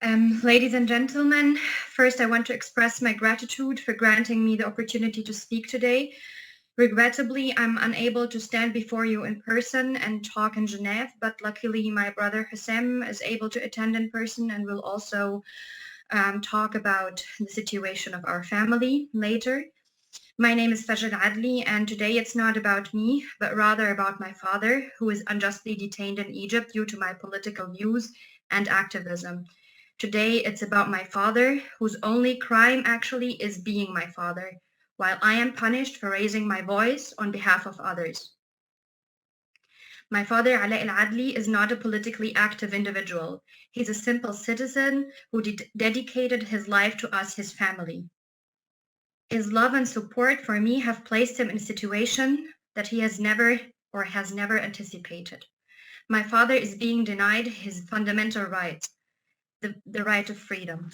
Ladies and gentlemen, first I want to express my gratitude for granting me the opportunity to speak today. Regrettably, I'm unable to stand before you in person and talk in Geneva, but luckily my brother Hassem is able to attend in person and will also talk about the situation of our family later. My name is العدلي, and today it's not about me, but rather about my father, who is unjustly detained in Egypt due to my political views and activism. Today it's about my father, whose only crime actually is being my father, while I am punished for raising my voice on behalf of others. My father, العدلي, is not a politically active individual. He's a simple citizen who dedicated his life to us, his family. His love and support for me have placed him in a situation that he has never anticipated. My father is being denied his fundamental rights, the right of freedom.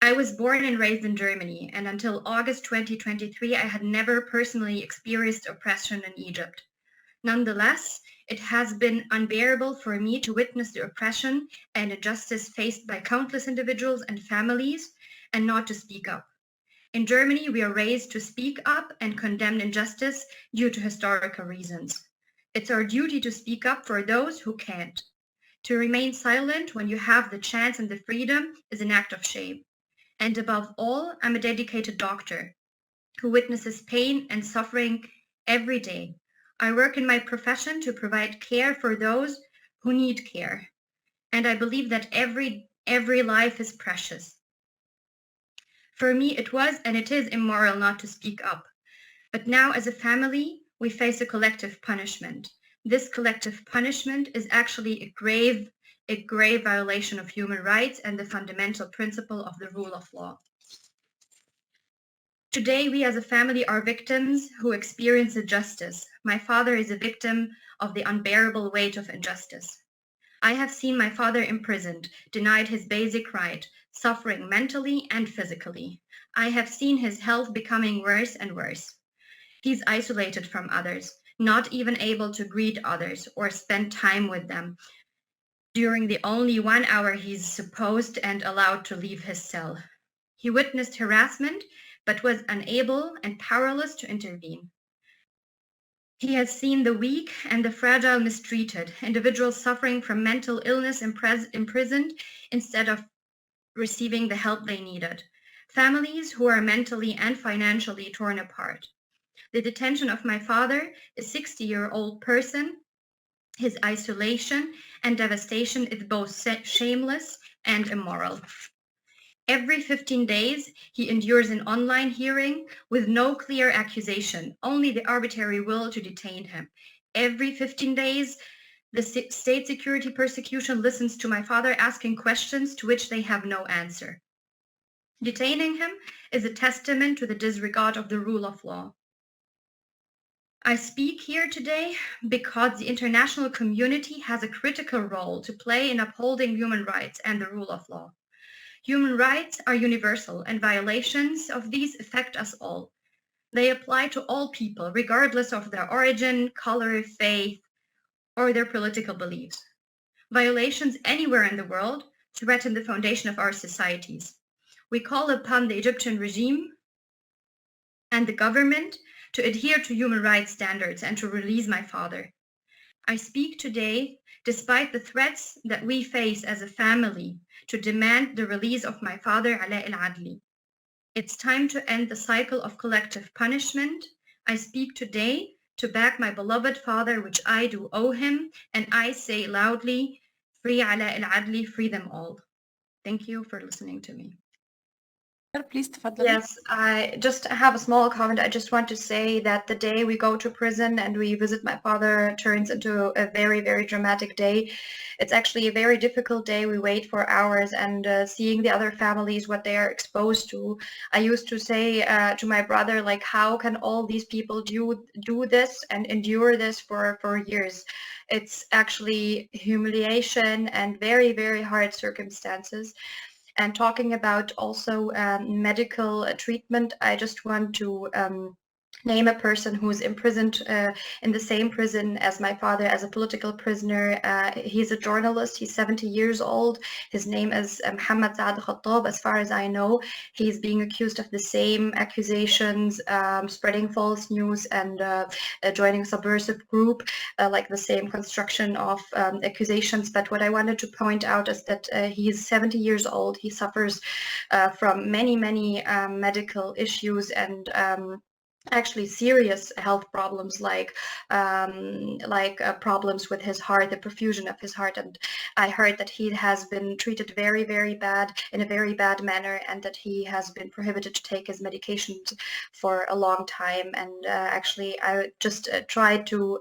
I was born and raised in Germany, and until August 2023, I had never personally experienced oppression in Egypt. Nonetheless, it has been unbearable for me to witness the oppression and injustice faced by countless individuals and families and not to speak up. In Germany, we are raised to speak up and condemn injustice due to historical reasons. It's our duty to speak up for those who can't. To remain silent when you have the chance and the freedom is an act of shame. And above all, I'm a dedicated doctor who witnesses pain and suffering every day. I work in my profession to provide care for those who need care. And I believe that every life is precious. For me, it was and it is immoral not to speak up. But now as a family, we face a collective punishment. This collective punishment is actually a grave violation of human rights and the fundamental principle of the rule of law. Today, we as a family are victims who experience injustice. My father is a victim of the unbearable weight of injustice. I have seen my father imprisoned, denied his basic right, suffering mentally and physically. I have seen his health becoming worse and worse. He's isolated from others, not even able to greet others or spend time with them during the only 1 hour he's supposed and allowed to leave his cell. He witnessed harassment, but was unable and powerless to intervene. He has seen the weak and the fragile mistreated, individuals suffering from mental illness imprisoned instead of receiving the help they needed, families who are mentally and financially torn apart. The detention of my father, a 60-year-old person, his isolation and devastation is both shameless and immoral. Every 15 days, he endures an online hearing with no clear accusation, only the arbitrary will to detain him. Every 15 days, the state security persecution listens to my father asking questions to which they have no answer. Detaining him is a testament to the disregard of the rule of law. I speak here today because the international community has a critical role to play in upholding human rights and the rule of law. Human rights are universal, and violations of these affect us all. They apply to all people, regardless of their origin, color, faith, or their political beliefs. Violations anywhere in the world threaten the foundation of our societies. We call upon the Egyptian regime and the government to adhere to human rights standards and to release my father. I speak today despite the threats that we face as a family to demand the release of my father, العدلي. It's time to end the cycle of collective punishment. I speak today to back my beloved father, which I do owe him, and I say loudly, free العدلي, free them all. Thank you for listening to me. Please, تفضلي. Yes, I just have a small comment. I just want to say that the day we go to prison and we visit my father turns into a very, very dramatic day. It's actually a very difficult day. We wait for hours and seeing the other families, what they are exposed to. I used to say to my brother, like, how can all these people do this and endure this for years? It's actually humiliation and very, very hard circumstances. And talking about also medical treatment, I just want to name a person who is imprisoned in the same prison as my father as a political prisoner. He's a journalist. He's 70 years old. His name is Muhammad Saad Khattab. As far as I know, he's being accused of the same accusations, spreading false news and joining a subversive group, like the same construction of accusations. But what I wanted to point out is that he's 70 years old. He suffers from many medical issues and actually serious health problems like problems with his heart, the perfusion of his heart. And I heard that he has been treated very bad, in a very bad manner, and that he has been prohibited to take his medications for a long time. And actually I just tried to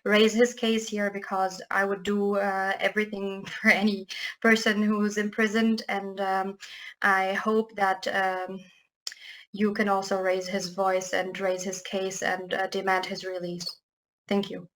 raise his case here, because I would do everything for any person who's imprisoned. And I hope that you can also raise his voice and raise his case and demand his release. Thank you.